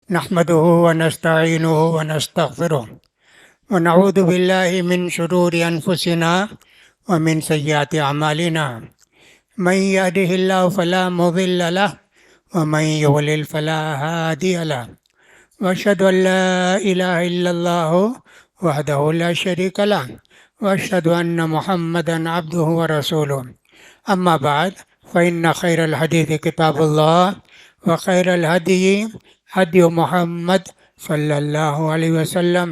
نحمده ونستعينه ونستغفره ونعوذ بالله من شرور أنفسنا ومن سيئات أعمالنا. من يهده الله فلا مضل له ومن يضلل فلا هادي له. وأشهد أن لا إله إلا الله وحده لا شريك له وأشهد أن محمدا عبده ورسوله. أما بعد فإن خير الحديث كتاب الله وخير الهدي هدي محمد صلى الله عليه وسلم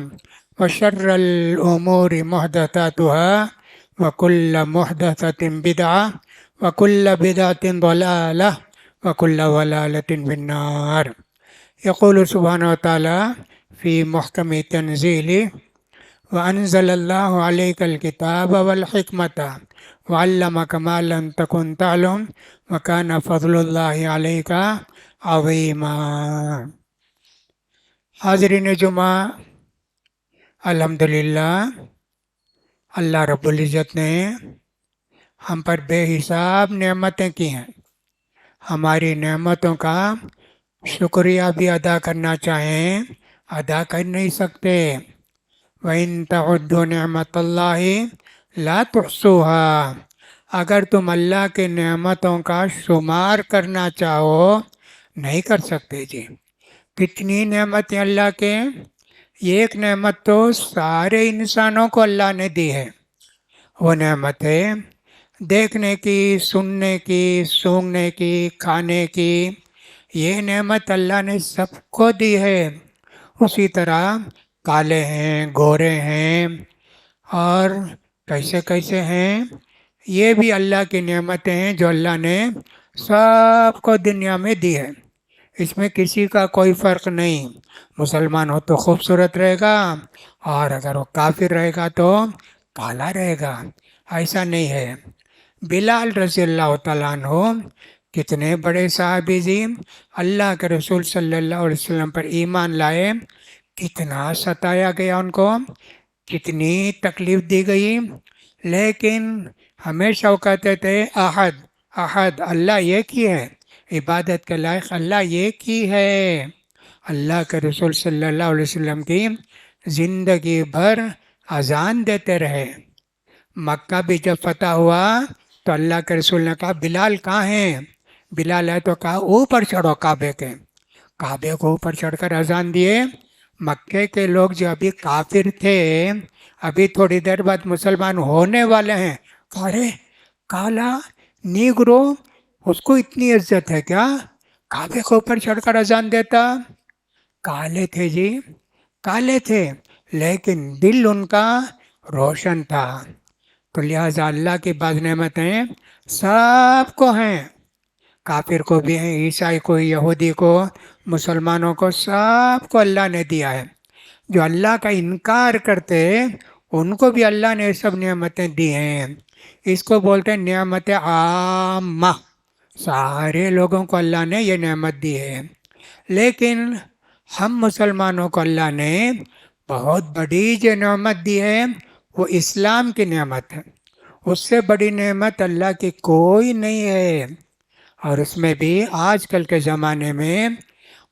وشر الأمور محدثاتها وكل محدثة بدعة وكل بدعة ضلالة وكل ضلالة في النار. يقول سبحانه وتعالى في محكم تنزيله: وأنزل الله عليك الكتاب والحكمة وعلمك ما لم تكن تعلم وكان فضل الله عليك عظیما. حاضرین جمعہ، الحمدللہ اللہ رب العزت نے ہم پر بے حساب نعمتیں کی ہیں. ہماری نعمتوں کا شکریہ بھی ادا کرنا چاہیں ادا کر نہیں سکتے. وَإِن تَعُدُّوا نِعْمَتَ اللَّهِ لَا تُحْصُوهَا. اگر تم اللہ کے نعمتوں کا شمار کرنا چاہو نہیں کر سکتے. جی کتنی نعمتیں اللہ کے. ایک نعمت تو سارے انسانوں کو اللہ نے دی ہے. وہ نعمت ہے دیکھنے کی، سننے کی، سونگھنے کی، کھانے کی. یہ نعمت اللہ نے سب کو دی ہے. اسی طرح کالے ہیں، گورے ہیں اور کیسے کیسے ہیں. یہ بھی اللہ کی نعمتیں ہیں جو اللہ نے سب کو دنیا میں دی ہے. اس میں کسی کا کوئی فرق نہیں. مسلمان ہو تو خوبصورت رہے گا اور اگر وہ کافر رہے گا تو کالا رہے گا. ایسا نہیں ہے. بلال رضی اللہ تعالیٰ عنہ کتنے بڑے صحابی جی، اللہ کے رسول صلی اللہ علیہ وسلم پر ایمان لائے. کتنا ستایا گیا ان کو، کتنی تکلیف دی گئی، لیکن ہمیشہ وہ کہتے تھے احد احد، اللہ ایک ہی ہے، عبادت کے لائق اللہ ایک ہی ہے. اللہ کے رسول صلی اللہ علیہ وسلم کی زندگی بھر اذان دیتے رہے. مکہ بھی جب فتح ہوا تو اللہ کے رسول نے کہا بلال کہاں ہیں؟ بلال ہے تو کہا اوپر چڑھو کعبے کے. کعبے کو اوپر چڑھ کر اذان دیے. مکے کے لوگ جو ابھی کافر تھے، ابھی تھوڑی دیر بعد مسلمان ہونے والے ہیں، ارے کالا نیگرو، اس کو اتنی عزت ہے کیا؟ کعبے کے اوپر چڑھ کر اذان دیتا. کالے تھے جی، کالے تھے، لیکن دل ان کا روشن تھا. تو لہٰذا اللہ کی بعض نعمتیں سب کو ہیں. کافر کو بھی ہیں، عیسائی کو، یہودی کو، مسلمانوں کو، سب کو اللہ نے دیا ہے. جو اللہ کا انکار کرتے ان کو بھی اللہ نے سب نعمتیں دی ہیں. اس کو بولتے ہیں نعمت عامہ. سارے لوگوں کو اللہ نے یہ نعمت دی ہے. لیکن ہم مسلمانوں کو اللہ نے بہت بڑی جو نعمت دی ہے وہ اسلام کی نعمت ہے. اس سے بڑی نعمت اللہ کی کوئی نہیں ہے. اور اس میں بھی آج کل کے زمانے میں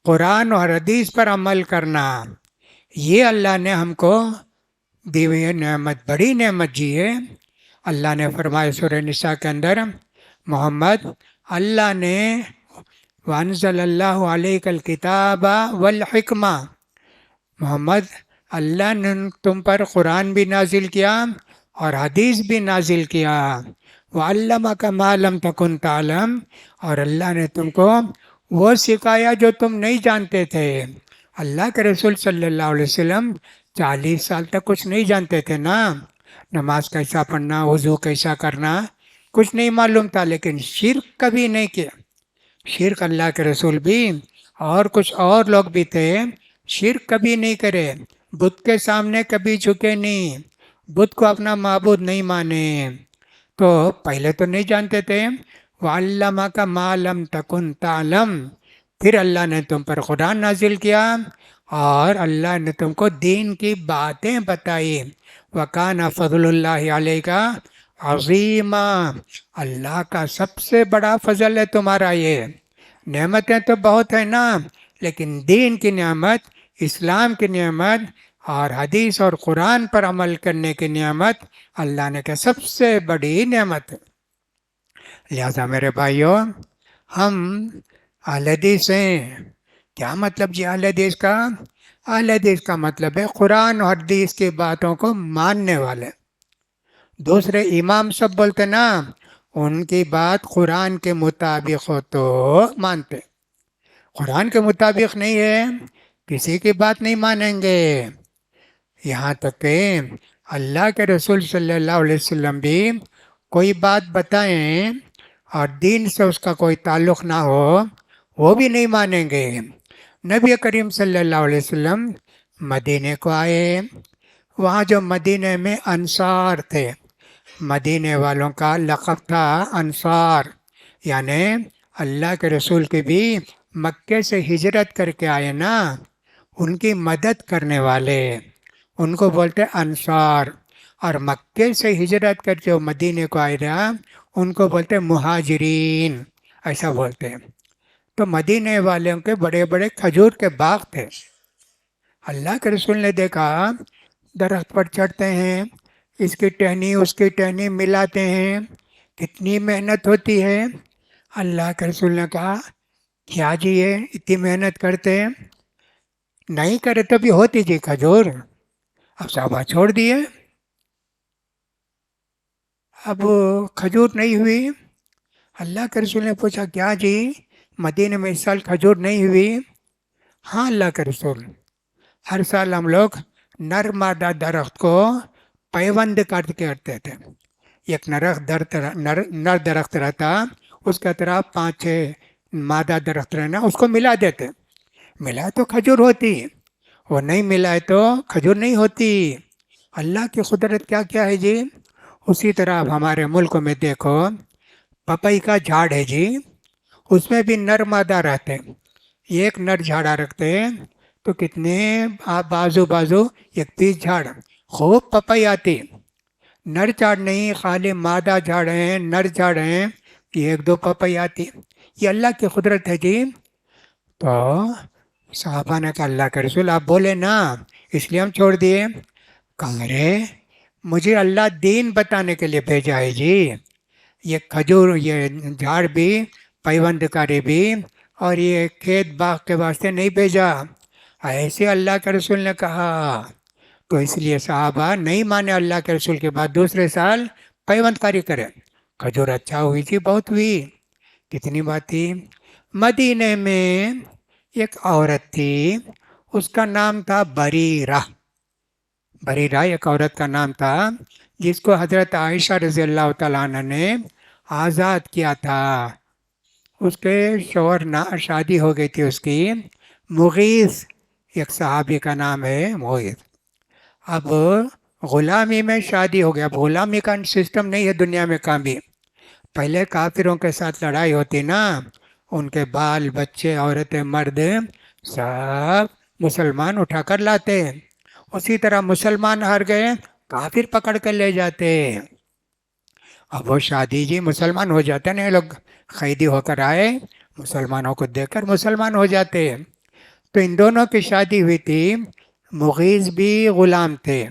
قرآن اور حدیث پر عمل کرنا، یہ اللہ نے ہم کو دی ہوئی نعمت، بڑی نعمت جی ہے. اللہ نے فرمایا سورہ نساء کے اندر، محمد اللہ نے وانزل اللہ علیک الکتاب والحکمہ، محمد اللہ نے تم پر قرآن بھی نازل کیا اور حدیث بھی نازل کیا. وعلمک ما لم تکن تعلم، اور اللہ نے تم کو وہ سکھایا جو تم نہیں جانتے تھے. اللہ کے رسول صلی اللہ علیہ وسلم 40 سال تک کچھ نہیں جانتے تھے نا. نماز کیسا پڑھنا، وضو کیسا کرنا، کچھ نہیں معلوم تھا. لیکن شرک کبھی نہیں کیا. شرک اللہ کے رسول بھی اور کچھ اور لوگ بھی تھے، شرک کبھی نہیں کرے. بت کے سامنے کبھی جھکے نہیں، بت کو اپنا معبود نہیں مانے. تو پہلے تو نہیں جانتے تھے. وَعَلَّمَكَ مَا لَمْ تَكُنْ تَعْلَمْ، پھر اللہ نے تم پر قرآن نازل کیا اور اللہ نے تم کو دین کی باتیں بتائی. وَكَانَ فَضْلُ اللَّهِ عَلَيْكَ عَظِيمًا، اللہ کا سب سے بڑا فضل ہے تمہارا یہ. نعمتیں تو بہت ہیں نا، لیکن دین کی نعمت، اسلام کی نعمت اور حدیث اور قرآن پر عمل کرنے کی نعمت اللہ نے کہ سب سے بڑی نعمت ہے۔ لہذا میرے بھائیوں، ہم اہل حدیث ہیں۔ کیا مطلب جی اہل حدیث کا؟ اہل حدیث کا مطلب ہے قرآن اور حدیث کی باتوں کو ماننے والے۔ دوسرے امام سب بولتے نا، ان کی بات قرآن کے مطابق ہو تو مانتے، قرآن کے مطابق نہیں ہے کسی کی بات نہیں مانیں گے۔ یہاں تک کہ اللہ کے رسول صلی اللہ علیہ وسلم بھی کوئی بات بتائیں اور دین سے اس کا کوئی تعلق نہ ہو، وہ بھی نہیں مانیں گے۔ نبی کریم صلی اللہ علیہ وسلم مدینے کو آئے، وہاں جو مدینے میں انصار تھے، مدینے والوں کا لقب تھا انصار، یعنی اللہ کے رسول کے بھی مکے سے ہجرت کر کے آئے نا، ان کی مدد کرنے والے، ان کو بولتے انصار۔ اور مکے سے ہجرت کر کے وہ مدینے کو آئے نا، ان کو بولتے مہاجرین، ایسا بولتے ہیں۔ تو مدینے والوں کے بڑے بڑے کھجور کے باغ تھے۔ اللہ کے رسول نے دیکھا درخت پر چڑھتے ہیں، اس کی ٹہنی اس کی ٹہنی ملاتے ہیں، کتنی محنت ہوتی ہے۔ اللہ کے رسول نے کہا کیا جی یہ اتنی محنت کرتے ہیں؟ نہیں کرے تو بھی ہوتی جی کھجور۔ اب صحابہ چھوڑ دیے، اب کھجور نہیں ہوئی۔ اللہ کے رسول نے پوچھا کیا جی مدینے میں اس سال کھجور نہیں ہوئی؟ ہاں اللہ کے رسول، ہر سال ہم لوگ نر مادہ درخت کو پیوند کر کے رکھتے تھے۔ ایک نر درخت رہتا، اس کے طرف 5-6 مادہ درخت رہنا، اس کو ملا دیتے، ملا تو کھجور ہوتی، وہ نہیں ملائے تو کھجور نہیں ہوتی۔ اللہ کی قدرت کیا کیا ہے جی۔ اسی طرح اب ہمارے ملک میں دیکھو پپئی کا جھاڑ ہے جی، اس میں بھی نر مادہ رہتے، ایک نر جھاڑا رکھتے تو کتنے بازو 31 جھاڑ، خوب پپئی آتی۔ نر جھاڑ نہیں، خالی مادہ جھاڑ ہیں، نر جھاڑ ہیں، 1-2 پپئی آتی۔ یہ اللہ کی قدرت ہے جی۔ تو صحابہ نے کہا اللہ کے رسول آپ بولے نا، اس لیے ہم چھوڑ دیے۔ کہا رے مجھے اللہ دین بتانے کے لیے بھیجا ہے جی، یہ کھجور یہ جھاڑ بھی پیوند کاری بھی اور یہ کھیت باغ کے واسطے نہیں بھیجا، ایسے اللہ کے رسول نے کہا۔ تو اس لیے صحابہ نہیں مانے اللہ کے رسول کے بعد دوسرے سال پیوند کاری کرے، کھجور اچھا ہوئی تھی، بہت ہوئی۔ کتنی بات تھی۔ مدینے میں ایک عورت تھی، اس کا نام تھا بریرہ۔ بریرہ ایک عورت کا نام تھا جس کو حضرت عائشہ رضی اللہ تعالیٰ عنہ نے آزاد کیا تھا۔ اس کے شوہر شادی ہو گئی تھی اس کی، مغیث ایک صحابی کا نام ہے مغیث۔ اب غلامی میں شادی ہو گیا، اب غلامی کا سسٹم نہیں ہے دنیا میں کہاں بھی۔ پہلے کافروں کے ساتھ لڑائی ہوتی نا، ان کے بال بچے عورتیں مرد سب مسلمان اٹھا کر لاتے، اسی طرح مسلمان ہار گئے کافر پکڑ کر لے جاتے۔ اب وہ شادی جی مسلمان ہو جاتے نا، لوگ قیدی ہو کر آئے، مسلمانوں کو دیکھ کر مسلمان ہو جاتے۔ تو ان دونوں کی شادی ہوئی تھی، مغیث بھی غلام تھے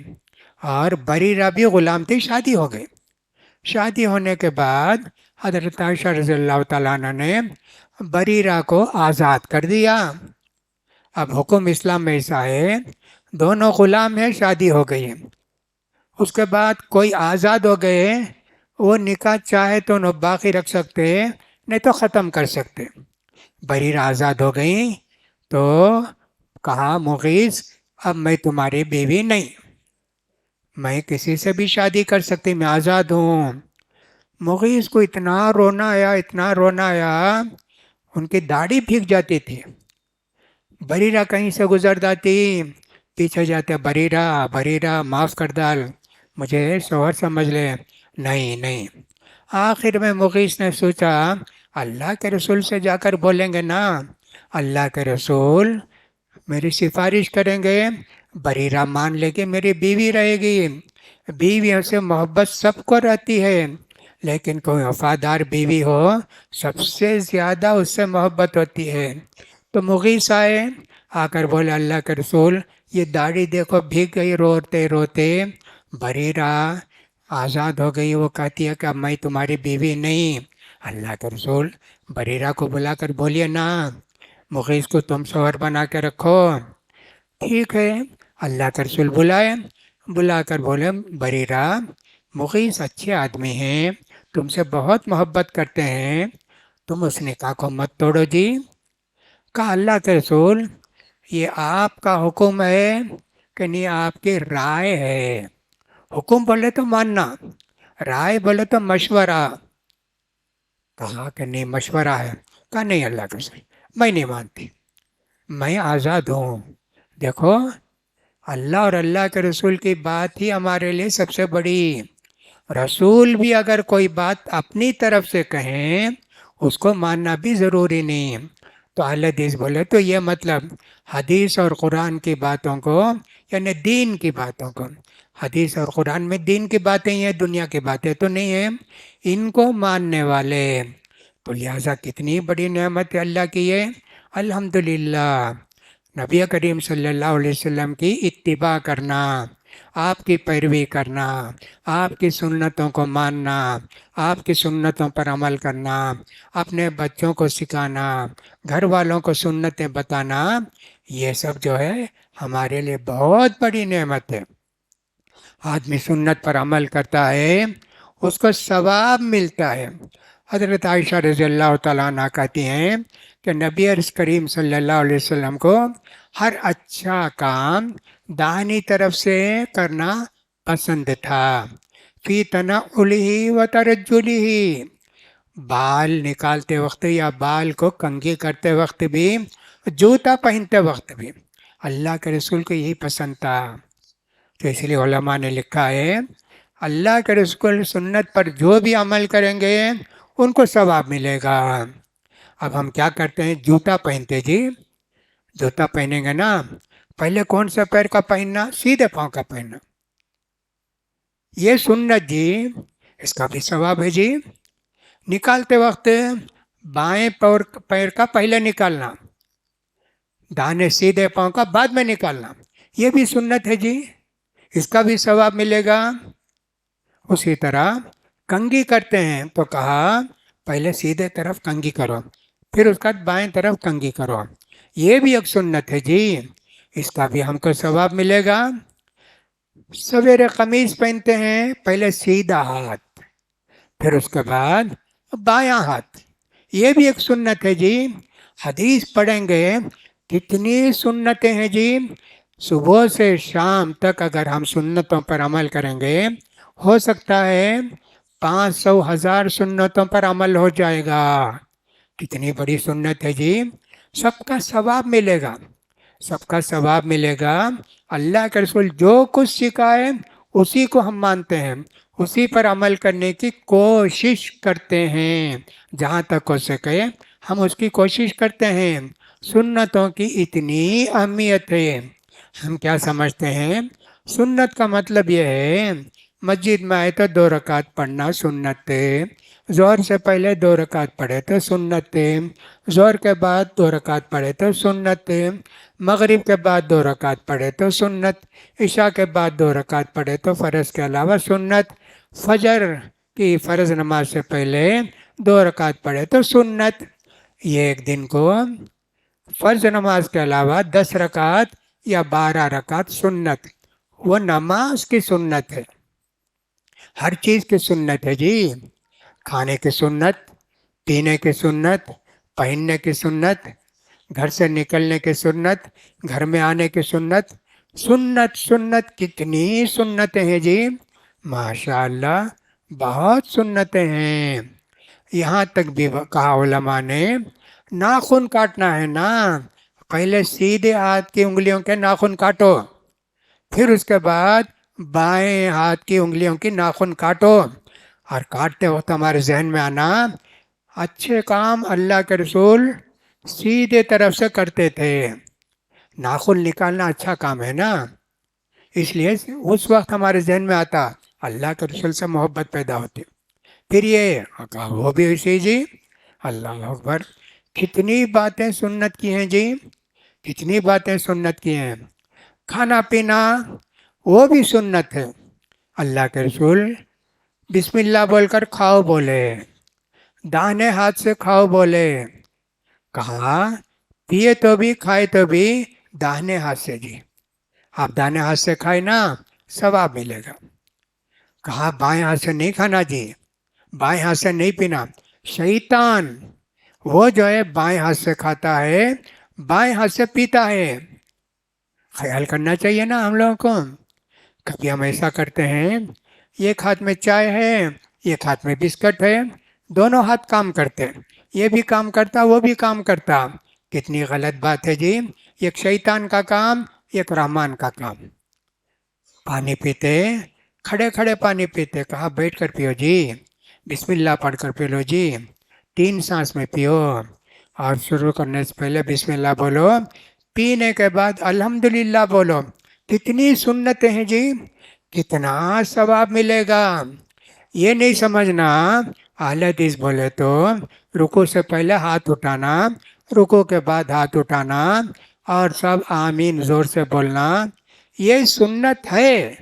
اور بریرہ بھی غلام تھی، شادی ہو گئی۔ شادی ہونے کے بعد حضرت عائشہ رضی اللہ تعالیٰ عنہ نے بریرہ کو آزاد کر دیا۔ اب حکم اسلام میں ایسا ہے، دونوں غلام ہیں، شادی ہو گئی ہے، اس کے بعد کوئی آزاد ہو گئے، وہ نکاح چاہے تو انہوں باقی رکھ سکتے، نہیں تو ختم کر سکتے۔ بریرہ آزاد ہو گئی تو کہا مغیث اب میں تمہاری بیوی نہیں، میں کسی سے بھی شادی کر سکتی، میں آزاد ہوں۔ مغیث کو اتنا رونا آیا، اتنا رونا آیا، ان کی داڑھی بھیگ جاتی تھی۔ بریرہ کہیں سے گزر جاتی، پیچھے جاتے، بریرہ بریرہ معاف کر ڈال، مجھے شوہر سمجھ لے۔ نہیں۔ آخر میں مغیث نے سوچا اللہ کے رسول سے جا کر بولیں گے نا، اللہ کے رسول میری سفارش کریں گے، بریرہ مان لے گی، میری بیوی رہے گی۔ بیویوں سے محبت سب کو رہتی ہے، لیکن کوئی وفادار بیوی ہو سب سے زیادہ اس سے محبت ہوتی ہے۔ تو مغیث آئے، آ کر بولے اللہ کے رسول یہ داڑھی دیکھو بھیگ گئی روتے روتے، بریرہ آزاد ہو گئی، وہ کہتی ہے کہ اب میں تمہاری بیوی نہیں۔ اللہ کے رسول بریرہ کو بلا کر بولیے نا مغیث کو تم شوہر بنا کے رکھو۔ ٹھیک ہے، اللہ کے رسول بلائے، بلا کر بولے بریرہ مغیث اچھے آدمی ہیں، تم سے بہت محبت کرتے ہیں، تم اس نکاح کو مت توڑو جی۔ کہا اللہ کے رسول یہ آپ کا حکم ہے کہ نہیں آپ کی رائے ہے؟ حکم بولے تو ماننا، رائے بولے تو مشورہ۔ کہا کہ نہیں مشورہ ہے۔ کہا نہیں اللہ کے رسول میں نہیں مانتی، میں آزاد ہوں۔ دیکھو اللہ اور اللہ کے رسول کی بات ہی ہمارے لیے سب سے بڑی۔ رسول بھی اگر کوئی بات اپنی طرف سے کہیں اس کو ماننا بھی ضروری نہیں۔ تو اہل حدیث بولے تو یہ مطلب حدیث اور قرآن کی باتوں کو، یعنی دین کی باتوں کو، حدیث اور قرآن میں دین کی باتیں ہیں، دنیا کی باتیں تو نہیں ہیں، ان کو ماننے والے۔ تو لہٰذا کتنی بڑی نعمت ہے اللہ کی یہ، الحمدللہ۔ نبی کریم صلی اللہ علیہ وسلم کی اتباع کرنا، آپ کی پیروی کرنا، آپ کی سنتوں کو ماننا، آپ کی سنتوں پر عمل کرنا، اپنے بچوں کو سکھانا، گھر والوں کو سنتیں بتانا، یہ سب جو ہے ہمارے لیے بہت بڑی نعمت ہے۔ آدمی سنت پر عمل کرتا ہے اس کو ثواب ملتا ہے۔ حضرت عائشہ رضی اللہ تعالیٰ عنہ کہتی ہیں کہ نبی کریم صلی اللہ علیہ وسلم کو ہر اچھا کام داہنی طرف سے کرنا پسند تھا، فی تنعلہ و ترجلہ، بال نکالتے وقت یا بال کو کنگھی کرتے وقت بھی، جوتا پہنتے وقت بھی، اللہ کے رسول کو یہی پسند تھا۔ تو اس لیے علماء نے لکھا ہے اللہ کے رسول سنت پر جو بھی عمل کریں گے ان کو ثواب ملے گا۔ اب ہم کیا کرتے ہیں، جوتا پہنتے جی، جوتا پہنیں گے نا، پہلے کون سا پیر کا پہننا، سیدھے پاؤں کا پہننا، یہ سنت جی، اس کا بھی ثواب ہے جی۔ نکالتے وقت بائیں پیر کا پہلے نکالنا، داہنے سیدھے پاؤں کا بعد میں نکالنا، یہ بھی سنت ہے جی، اس کا بھی ثواب ملے گا۔ اسی طرح کنگھی کرتے ہیں تو کہا پہلے سیدھے طرف کنگھی کرو، پھر اس کا بائیں طرف کنگھی کرو، یہ بھی ایک سنت ہے جی، اس کا بھی ہم کو ثواب ملے گا۔ سویرے قمیض پہنتے ہیں، پہلے سیدھا ہاتھ پھر اس کے بعد بایاں ہاتھ، یہ بھی ایک سنت ہے جی۔ حدیث پڑھیں گے کتنی سنتیں ہیں جی، صبح سے شام تک اگر ہم سنتوں پر عمل کریں گے ہو سکتا ہے 500,000 سنتوں پر عمل ہو جائے گا۔ کتنی بڑی سنت ہے جی، سب کا ثواب ملے گا، سب کا ثواب ملے گا۔ اللہ کے رسول جو کچھ سکھائے اسی کو ہم مانتے ہیں، اسی پر عمل کرنے کی کوشش کرتے ہیں، جہاں تک ہو سکے ہم اس کی کوشش کرتے ہیں۔ سنتوں کی اتنی اہمیت ہے، ہم کیا سمجھتے ہیں، سنت کا مطلب یہ ہے مسجد میں آئے تو 2 رکعت پڑھنا سنت ہے، ظہر سے پہلے 2 رکعت پڑھے تو سنت ہے، ظہر کے بعد 2 رکعت پڑھے تو سنت ہے، مغرب کے بعد 2 رکعت پڑھے تو سنت، عشاء کے بعد 2 رکعت پڑھے تو فرض کے علاوہ سنت، فجر کی فرض نماز سے پہلے 2 رکعت پڑھے تو سنت۔ یہ ایک دن کو فرض نماز کے علاوہ 10 رکعت یا 12 رکعت سنت، وہ نماز کی سنت ہے، ہر چیز کی سنت ہے جی، کھانے کی سنت، پینے کی سنت، پہننے کی سنت، گھر سے نکلنے کی سنت، گھر میں آنے کی سنت، سنت سنت کتنی سنتیں ہیں جی، ماشاء اللہ بہت سنتیں ہیں۔ یہاں تک بھی کہا علماء نے ناخن کاٹنا ہے نا، پہلے سیدھے ہاتھ کی انگلیوں کے ناخن کاٹو، پھر اس کے بعد بائیں ہاتھ کی انگلیوں کی ناخن کاٹو، اور کاٹتے وقت ہمارے ذہن میں آنا اچھے کام اللہ کے رسول سیدھے طرف سے کرتے تھے، ناخن نکالنا اچھا کام ہے نا، اس لیے اس وقت ہمارے ذہن میں آتا اللہ کے رسول سے محبت پیدا ہوتی۔ پھر یہ وہ بھی اسی جی، اللہ اکبر، کتنی باتیں سنت کی ہیں جی، کتنی باتیں سنت کی ہیں. کھانا پینا وہ بھی سنت ہے. اللہ کے رسول بسم اللہ بول کر کھاؤ بولے، داہنے ہاتھ سے کھاؤ بولے. کہا پیے تو بھی کھائے تو بھی داہنے ہاتھ سے جی. آپ داہنے ہاتھ سے کھائے نا ثواب ملے گا. کہا بائیں ہاتھ سے نہیں کھانا جی، بائیں ہاتھ سے نہیں پینا. شیطان وہ جو ہے بائیں ہاتھ سے کھاتا ہے، بائیں ہاتھ سے پیتا ہے. خیال کرنا چاہیے نا ہم لوگوں کو. کبھی ہم ایسا کرتے ہیں، ایک ہاتھ میں چائے ہے، ایک ہاتھ میں بسکٹ ہے، دونوں ہاتھ کام کرتے، یہ بھی کام کرتا وہ بھی کام کرتا. کتنی غلط بات ہے جی. ایک شیطان کا کام، ایک رحمان کا کام. پانی پیتے کھڑے کھڑے پانی پیتے، کہا بیٹھ کر پیو جی، بسم اللہ پڑھ کر پی لو جی، 3 سانس میں پیو، اور شروع کرنے سے پہلے بسم اللہ بولو، پینے کے بعد الحمدللہ بولو. کتنی سنتیں ہیں جی، کتنا ثواب ملے گا. یہ نہیں سمجھنا اہل حدیث بولے تو رکوع سے پہلے ہاتھ اٹھانا، رکوع کے بعد ہاتھ اٹھانا، اور سب آمین زور سے بولنا، یہ سنت ہے،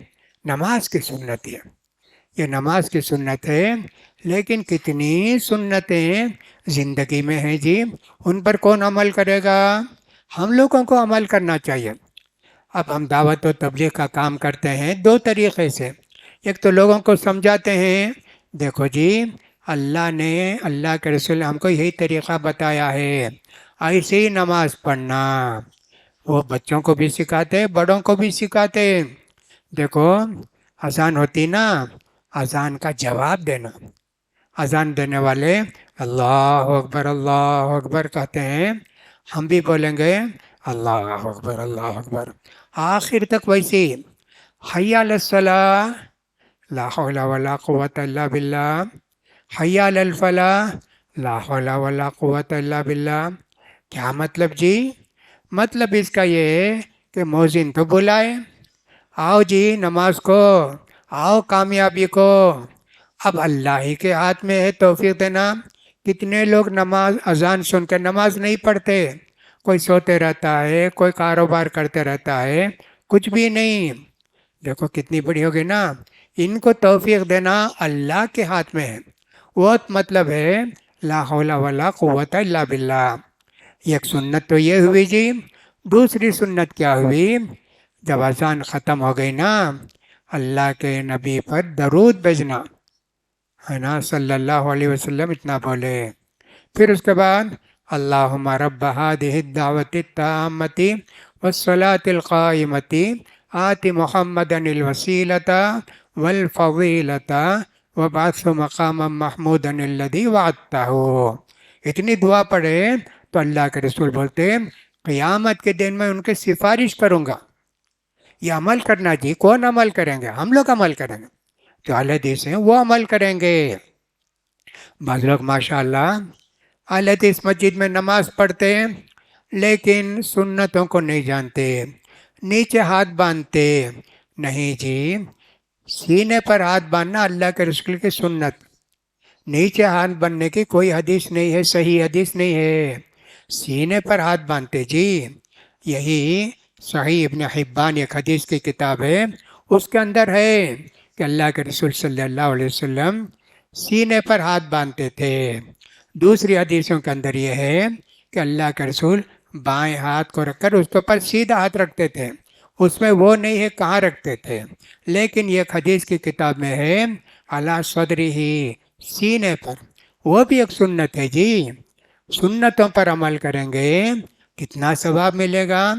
نماز کی سنت ہے، یہ نماز کی سنت ہے. لیکن کتنی سنتیں زندگی میں ہیں جی، ان پر کون عمل کرے گا؟ ہم لوگوں کو عمل کرنا چاہیے. اب ہم دعوت و تبلیغ کا کام کرتے ہیں 2 طریقے سے. ایک تو لوگوں کو سمجھاتے ہیں، دیکھو جی اللہ نے، اللہ کے رسول نے ہم کو یہی طریقہ بتایا ہے، ایسے ہی نماز پڑھنا. وہ بچوں کو بھی سکھاتے، بڑوں کو بھی سکھاتے. دیکھو اذان ہوتی نا، اذان کا جواب دینا. اذان دینے والے اللہ اکبر کہتے ہیں، ہم بھی بولیں گے اللہ اکبر اللہ اکبر. آخر تک ویسے ہی حی علی الصلاۃ، لا حول ولا قوت الا باللہ، حی علی الفلاح، لا حول ولا قوت الا باللہ. کیا مطلب جی؟ مطلب اس کا یہ ہے کہ مؤذن تو بلائے، آؤ جی نماز کو، آؤ کامیابی کو. اب اللہ ہی کے ہاتھ میں ہے توفیق دینا. کتنے لوگ نماز اذان سن کے نماز نہیں پڑھتے، کوئی سوتے رہتا ہے، کوئی کاروبار کرتے رہتا ہے، کچھ بھی نہیں. دیکھو کتنی بڑی ہوگی نا. ان کو توفیق دینا اللہ کے ہاتھ میں ہے. وہ مطلب ہے لا حول ولا قوت الا باللہ. ایک سنت تو یہ ہوئی جی. دوسری سنت کیا ہوئی؟ جب اذان ختم ہو گئی نا، اللہ کے نبی پر درود بھیجنا ہے نا، صلی اللہ علیہ وسلم اتنا بولے. پھر اس کے بعد اللہم رب هذه الدعوة التامة والصلاة القائمة آت محمدا الوسیلة والفضیلة وبعثه مقاما محمودا الذي وعدته. اتنی دعا پڑھے تو اللہ کے رسول بولتے قیامت کے دن میں ان کی سفارش کروں گا. یہ عمل کرنا جی، کون عمل کریں گے؟ ہم لوگ عمل کریں گے. جو اہل حدیث ہیں وہ عمل کریں گے. بعض لوگ ماشاءاللہ اہل حدیث مسجد میں نماز پڑھتے ہیں لیکن سنتوں کو نہیں جانتے، نیچے ہاتھ باندھتے. نہیں جی، سینے پر ہاتھ باندھنا اللہ کے رسول کی سنت. نیچے ہاتھ باندھنے کی کوئی حدیث نہیں ہے، صحیح حدیث نہیں ہے. سینے پر ہاتھ باندھتے جی. یہی صحیح ابن حبان ایک حدیث کی کتاب ہے، اس کے اندر ہے کہ اللہ کے رسول صلی اللہ علیہ وسلم سینے پر ہاتھ باندھتے تھے. دوسری حدیثوں کے اندر یہ ہے کہ اللہ کے رسول بائیں ہاتھ کو رکھ کر اس کے اوپر سیدھا ہاتھ رکھتے تھے. اس میں وہ نہیں ہے کہاں رکھتے تھے، لیکن یہ حدیث کی کتاب میں ہے علی صدری ہی، سینے پر. وہ بھی ایک سنت ہے جی. سنتوں پر عمل کریں گے کتنا ثواب ملے گا.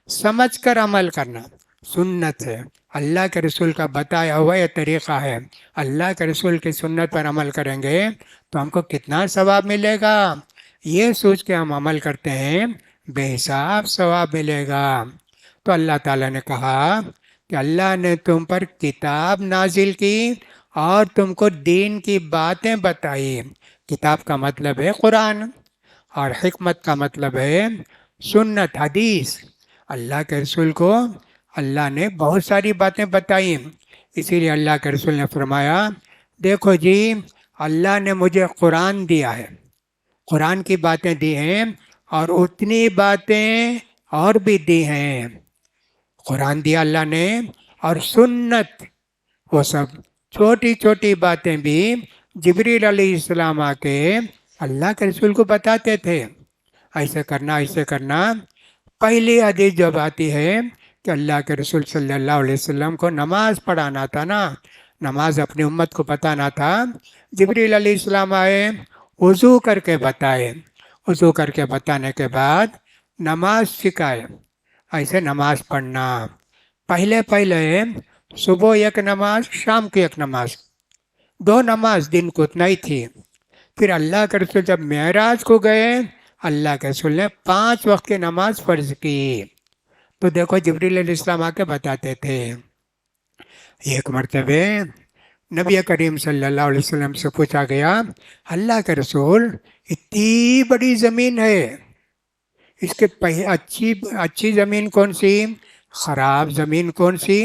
سمجھ کر عمل کرنا سنت ہے، اللہ کے رسول کا بتایا ہوا یہ طریقہ ہے. اللہ کے رسول کی سنت پر عمل کریں گے تو ہم کو کتنا ثواب ملے گا. یہ سوچ کے ہم عمل کرتے ہیں بے حساب ثواب ملے گا. تو اللہ تعالیٰ نے کہا کہ اللہ نے تم پر کتاب نازل کی اور تم کو دین کی باتیں بتائی. کتاب کا مطلب ہے قرآن، اور حکمت کا مطلب ہے سنت حدیث. اللہ کے رسول کو اللہ نے بہت ساری باتیں بتائی. اسی لیے اللہ کے رسول نے فرمایا دیکھو جی اللہ نے مجھے قرآن دیا ہے، قرآن کی باتیں دی ہیں اور اتنی باتیں اور بھی دی ہیں. قرآن دیا اللہ نے اور سنت، وہ سب چھوٹی چھوٹی باتیں بھی جبریل علیہ السلام آ کے اللہ کے رسول کو بتاتے تھے، ایسے کرنا ایسے کرنا. پہلی حدیث جب آتی ہے کہ اللہ کے رسول صلی اللہ علیہ وسلم کو نماز پڑھانا تھا نا، نماز اپنی امت کو بتانا تھا، جبریل علیہ السلام آئے، وضو کر کے بتائے، وضو کر کے بتانے کے بعد نماز سکھائے، ایسے نماز پڑھنا. پہلے صبح ایک نماز، شام کی ایک نماز، 2 نماز دن کو اتنا ہی تھی. پھر اللہ کے رسول جب معراج کو گئے، اللہ کے رسول نے 5 وقت کی نماز فرض کی. تو دیکھو جبریل علیہ السلام آ کے بتاتے تھے. ایک مرتبہ نبی کریم صلی اللہ علیہ وسلم سے پوچھا گیا، اللہ کے رسول اتنی بڑی زمین ہے، اس کے اچھی زمین کون سی، خراب زمین کون سی،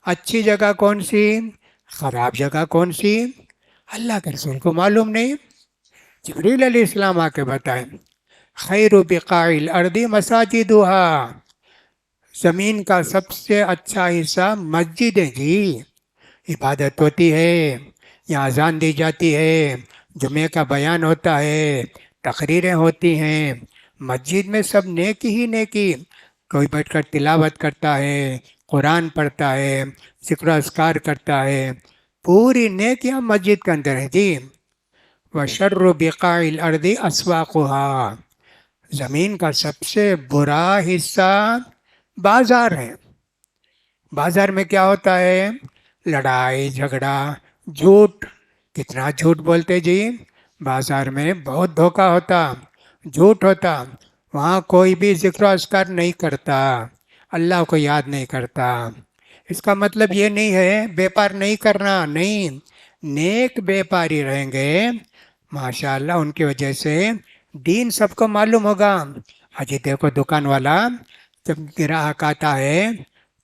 اچھی جگہ کون سی، خراب جگہ کون سی؟ اللہ کے رسول کو معلوم نہیں. جبریل علیہ السلام آ کے بتائیں، خیر بقاع الارض مساجدها، زمین کا سب سے اچھا حصہ مسجد ہے جی، عبادت ہوتی ہے، یہاں اذان دی جاتی ہے، جمعے کا بیان ہوتا ہے، تقریریں ہوتی ہیں، مسجد میں سب نیکی ہی نیکی، کوئی بیٹھ کر تلاوت کرتا ہے، قرآن پڑھتا ہے، ذکر و اذکار کرتا ہے، پوری نیکیاں مسجد کے اندر ہے جی. وشر بقاع الارض اسواقها، زمین کا سب سے برا حصہ بازار ہے. بازار میں کیا ہوتا ہے؟ لڑائی جھگڑا، جھوٹ، کتنا جھوٹ بولتے جی، بازار میں بہت دھوکہ ہوتا، جھوٹ ہوتا. وہاں کوئی بھی ذکر و اذکار نہیں کرتا، اللہ کو یاد نہیں کرتا. اس کا مطلب یہ نہیں ہے بیپار نہیں کرنا، نہیں، نیک بیپاری رہیں گے ماشاءاللہ، ان کی وجہ سے دین سب کو معلوم ہوگا. حجی دیکھو دکان والا جب گراہک آتا ہے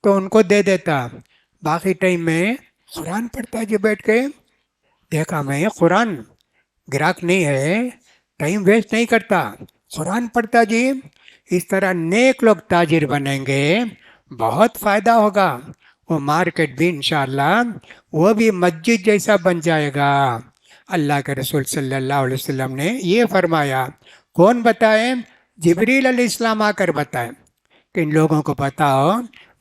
تو ان کو دے دیتا، باقی ٹائم میں قرآن پڑھتا ہے جی بیٹھ کے. دیکھا میں قرآن، گراہک نہیں ہے، ٹائم ویسٹ نہیں کرتا، قرآن پڑھتا جی. اس طرح نیک لوگ تاجر بنیں گے، بہت فائدہ ہوگا. وہ مارکیٹ بھی انشاءاللہ وہ بھی مسجد جیسا بن جائے گا. اللہ کے رسول صلی اللہ علیہ وسلم نے یہ فرمایا. کون بتائے؟ جبریل علیہ السلام آ کر بتائے کہ ان لوگوں کو بتاؤ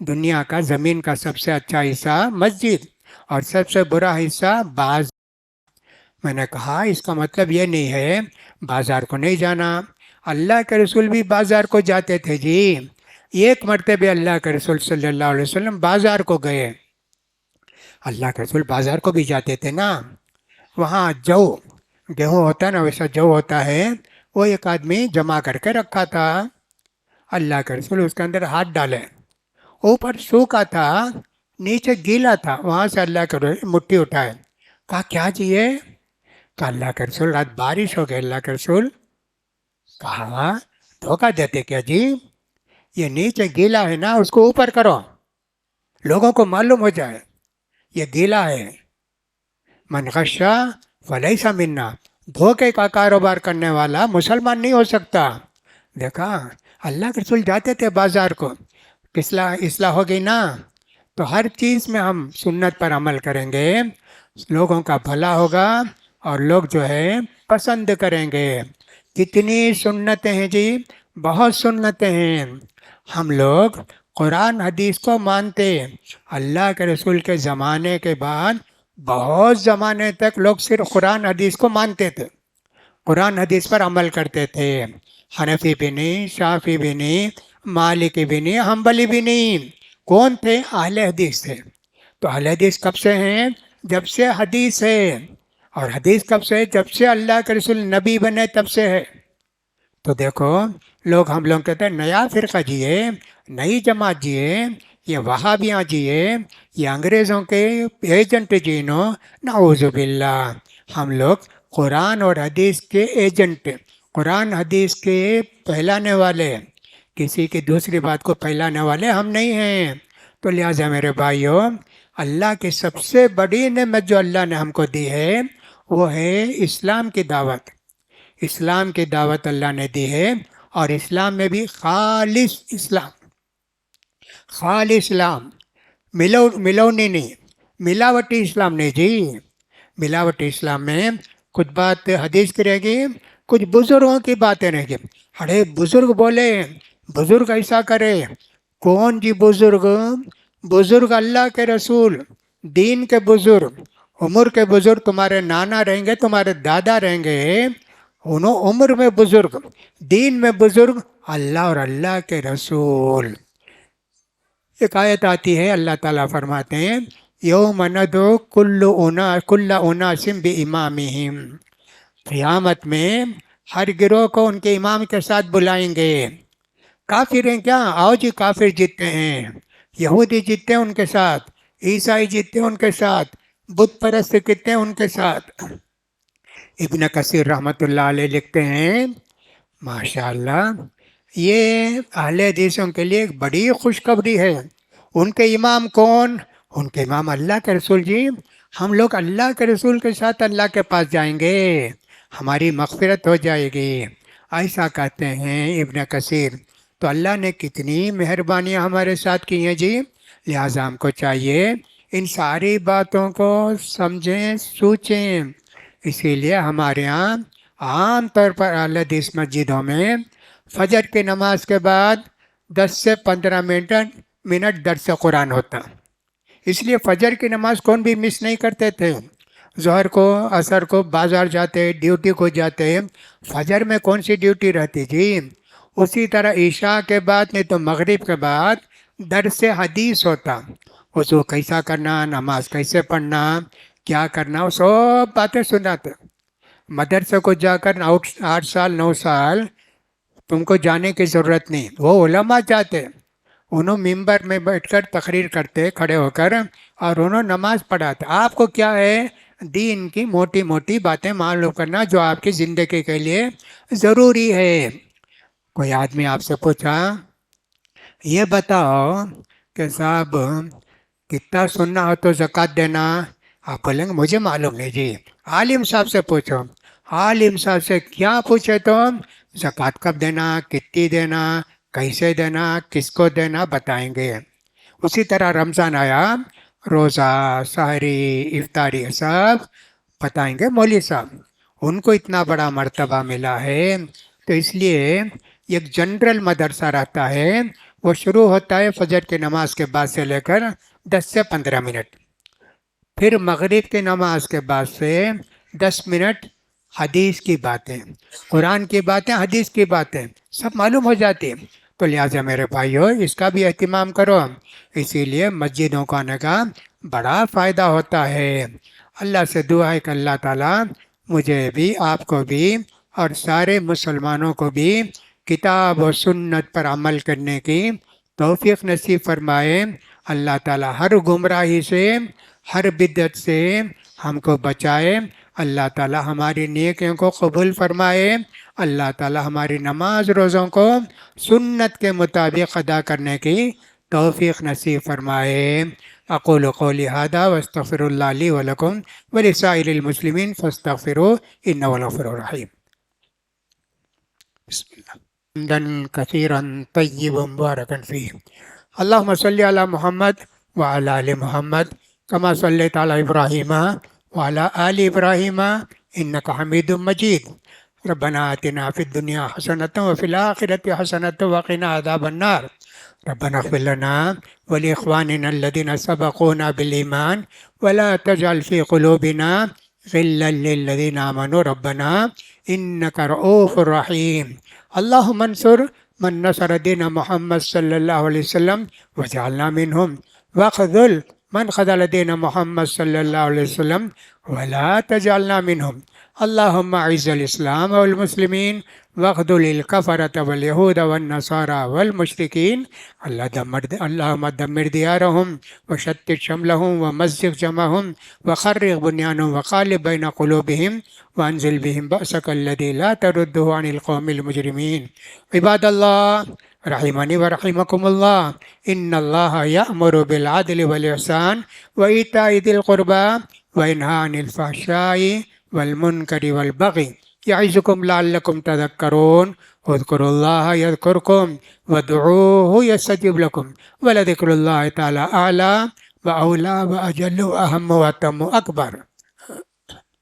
دنیا کا زمین کا سب سے اچھا حصہ مسجد اور سب سے برا حصہ بازار. میں نے کہا اس کا مطلب یہ نہیں ہے بازار کو نہیں جانا، اللہ کے رسول بھی بازار کو جاتے تھے جی. ایک مرتبہ اللہ کے رسول صلی اللہ علیہ وسلم بازار کو گئے. اللہ کے رسول بازار کو بھی جاتے تھے نا. وہاں گیہوں ہوتا ہے نا، ویسا جو ہوتا ہے وہ ایک آدمی جمع کر کے رکھا تھا. اللہ کے رسول اس کے اندر ہاتھ ڈالے، اوپر سوکھا تھا، نیچے گیلا تھا. وہاں سے اللہ کے رسول مٹھی اٹھائے، کہا کیا چاہیے؟ کہا اللہ کے رسول رات بارش ہو گئی. اللہ کے رسول کہا دھوکہ دیتے کیا جی، یہ نیچے گیلا ہے نا، اس کو اوپر کرو، لوگوں کو معلوم ہو جائے یہ گیلا ہے. من غشا فلیس منا، دھوکے کا کاروبار کرنے والا مسلمان نہیں ہو سکتا. دیکھا اللہ کے رسول جاتے تھے بازار کو. اصلاح ہو گئی نا، تو ہر چیز میں ہم سنت پر عمل کریں گے، لوگوں کا بھلا ہوگا اور لوگ جو ہے پسند کریں گے. کتنی سنتیں ہیں جی، بہت سنتیں ہیں. ہم لوگ قرآن حدیث کو مانتے، اللہ کے رسول کے زمانے کے بعد بہت زمانے تک لوگ صرف قرآن حدیث کو مانتے تھے، قرآن حدیث پر عمل کرتے تھے. حنفی بھی نہیں، شافعی بھی نہیں، مالکی بھی نہیں، حنبلی بھی نہیں. کون تھے؟ اہل حدیث تھے. تو اہل حدیث کب سے ہیں؟ جب سے حدیث ہے. اور حدیث کب سے؟ جب سے اللہ کے رسول نبی بنے تب سے ہے. تو دیکھو ہم لوگ کہتے ہیں نیا فرقہ جیے، نئی جماعت جیے، یہ وہابیاں جیے، یہ انگریزوں کے ایجنٹ جینو، نعوذ باللہ. ہم لوگ قرآن اور حدیث کے ایجنٹ، قرآن حدیث کے پھیلانے والے، کسی کی دوسری بات کو پھیلانے والے ہم نہیں ہیں. تو لہٰذا میرے بھائیوں، اللہ کی سب سے بڑی نعمت جو اللہ نے ہم کو دی ہے وہ ہے اسلام کی دعوت. اسلام کی دعوت اللہ نے دی ہے، اور اسلام میں بھی خالص اسلام، خالص اسلام، ملونی نہیں، ملاوٹی اسلام نہیں جی۔ ملاوٹی اسلام میں کچھ بات حدیث کی رہے گی، کچھ بزرگوں کی باتیں رہے گی۔ ارے بزرگ بولے، بزرگ ایسا کرے، کون جی بزرگ؟ بزرگ اللہ کے رسول، دین کے بزرگ، عمر کے بزرگ تمہارے نانا رہیں گے، تمہارے دادا رہیں گے، انہوں عمر میں بزرگ، دین میں بزرگ اللہ اور اللہ کے رسول۔ ایک آیت آتی ہے، اللہ تعالیٰ فرماتے ہیں یوم ندعو کل اناس بامامہم، قیامت میں ہر گروہ کو ان کے امام کے ساتھ بلائیں گے۔ کافر ہیں کیا؟ آؤ جی، کافر جیتے ہیں، یہودی جیتے ہیں ان کے ساتھ، عیسائی جیتے ہیں ان کے ساتھ، بت پرست جیتے ہیں ان کے ساتھ۔ ابن کثیر رحمۃ اللہ علیہ لکھتے ہیں ماشاءاللہ، یہ اہل حدیثوں کے لیے ایک بڑی خوشخبری ہے۔ ان کے امام کون؟ ان کے امام اللہ کے رسول جی۔ ہم لوگ اللہ کے رسول کے ساتھ اللہ کے پاس جائیں گے، ہماری مغفرت ہو جائے گی، ایسا کہتے ہیں ابن کثیر۔ تو اللہ نے کتنی مہربانیاں ہمارے ساتھ کی ہیں جی، لہٰذا ہم کو چاہیے ان ساری باتوں کو سمجھیں، سوچیں۔ اسی لیے ہمارے ہاں عام طور پر اہل حدیث مسجدوں میں فجر کی نماز کے بعد 10 سے 15 منٹ درس قرآن ہوتا۔ اس لیے فجر کی نماز کون بھی مس نہیں کرتے تھے۔ ظہر کو، عصر کو بازار جاتے، ڈیوٹی کو جاتے، فجر میں کون سی ڈیوٹی رہتی جی۔ اسی طرح عشاء کے بعد نہیں تو مغرب کے بعد درس حدیث ہوتا، وضو کیسا کرنا، نماز کیسے پڑھنا، کیا کرنا، وہ سب باتیں سناتے۔ مدرسے کو جا کر 8 سال 9 سال تم کو جانے کی ضرورت نہیں، وہ علماء جاتے، انہوں ممبر میں بیٹھ کر تقریر کرتے کھڑے ہو کر، اور انہوں نماز پڑھاتے۔ آپ کو کیا ہے؟ دین کی موٹی موٹی باتیں معلوم کرنا جو آپ کی زندگی کے لیے ضروری ہے۔ کوئی آدمی آپ سے پوچھا یہ بتاؤ کہ صاحب کتنا سننا ہو تو زکوٰۃ دینا، آپ بولیں گے مجھے معلوم نہیں جی۔ عالم صاحب سے پوچھو، عالم صاحب سے کیا پوچھے تو زکوٰۃ کب دینا، کتنی دینا، کیسے دینا، کس کو دینا بتائیں گے۔ اسی طرح رمضان آیا، روزہ، سحری، افطاری سب بتائیں گے مولوی صاحب۔ ان کو اتنا بڑا مرتبہ ملا ہے، تو اس لیے ایک جنرل مدرسہ رہتا ہے، وہ شروع ہوتا ہے فجر کی نماز کے بعد سے لے کر 10 سے 15 منٹ، پھر مغرب کی نماز کے بعد سے 10 منٹ حدیث کی باتیں، قرآن کی باتیں، حدیث کی باتیں سب معلوم ہو جاتی۔ تو لہٰذا میرے بھائیو اس کا بھی اہتمام کرو، اسی لیے مسجدوں کو آنے کا بڑا فائدہ ہوتا ہے۔ اللہ سے دعا ہے کہ اللہ تعالیٰ مجھے بھی، آپ کو بھی، اور سارے مسلمانوں کو بھی کتاب و سنت پر عمل کرنے کی توفیق نصیب فرمائے۔ اللہ تعالیٰ ہر گمراہی سے، ہر بدعت سے ہم کو بچائے۔ اللہ تعالیٰ ہماری نیکیوں کو قبول فرمائے۔ اللہ تعالیٰ ہماری نماز روزوں کو سنت کے مطابق ادا کرنے کی توفیق نصیب فرمائے۔ اقول قولی ھذا واستغفر اللہ لی ولکم ولسائر المسلمین فاستغفروہ انہ هو الغفور الرحیم۔ بسم اللہ حمدا کثیرا طیبا مبارکا فیہ، اللہم صلی علی محمد وعلی آل محمد کما صلیت علی ابراہیم وعلی آل ابراہیم انک حمید مجید۔ ربنا آتنا فی الدنیا حسنۃ وفی الآخرۃ حسنۃ وقنا عذاب النار۔ ربنا اغفر لنا ولإخواننا الذين سبقونا بالإيمان ولا تجعل في قلوبنا غلا للذين آمنوا ربنا إنك رؤوف رحيم۔ اللهم انصر من نصر دين محمد صلى الله عليه وسلم واجعلنا منهم، واخذل من خذل دين محمد صلى الله عليه وسلم ولا تجعلنا منهم۔ اللهم اعز الاسلام والمسلمين واخذل الكفرة واليهود والنصارى والمشركين، اللهم دمر ديارهم وشتت شملهم ومزق جمعهم وخرق بنيانهم وقالب بين قلوبهم وانزل بهم بأسك الذي لا ترده عن القوم المجرمين۔ عباد الله رحمني ورحمكم الله، إن الله يأمر بالعدل والإحسان وإيتاء ذي القربى وينهى عن الفحشاء والمنكر والبغي یعظکم لعلکم تذکرون اذکروا اللہ یذکرکم وادعوہ یستجب لکم ولذکر اللہ تعالی اعلی و اولا و اجل و اہم و اتم و اکبر.